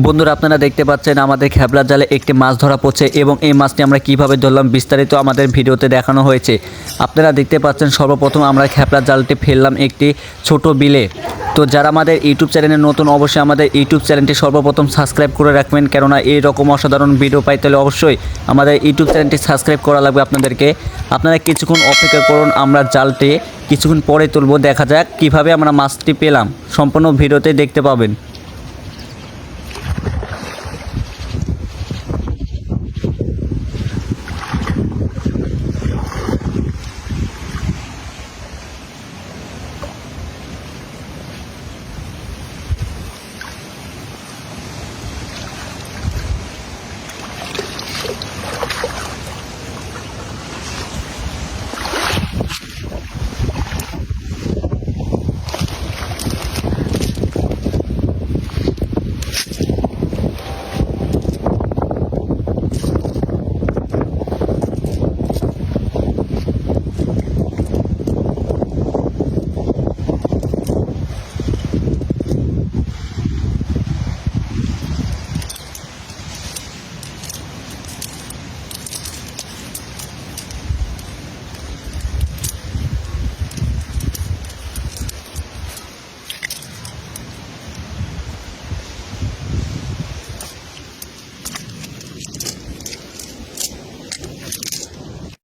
বন্ধুরা আপনারা দেখতে পাচ্ছেন আমাদের খেপলা জালে একটি মাছ ধরা পড়ছে এবং এই মাছটি আমরা কিভাবে ধরলাম বিস্তারিত আমাদের ভিডিওতে দেখানো হয়েছে। আপনারা দেখতে পাচ্ছেন সর্বপ্রথম আমরা খেপলা জালটি ফেললাম একটি ছোট বিলে। তো যারা আমাদের ইউটিউব চ্যানেলে নতুন অবশ্যই আমাদের ইউটিউব চ্যানেলটি সর্বপ্রথম সাবস্ক্রাইব করে রাখবেন, কেননা এই রকম অসাধারণ ভিডিও পাইতে হলে অবশ্যই আমাদের ইউটিউব চ্যানেলটি সাবস্ক্রাইব করা লাগবে আপনাদেরকে। আপনারা কিছুক্ষণ অপেক্ষা করুন, আমরা জালটি কিছুক্ষণ পরে তুলব, দেখা যাক কিভাবে আমরা মাছটি পেলাম। সম্পূর্ণ ভিডিওতে দেখতে পাবেন।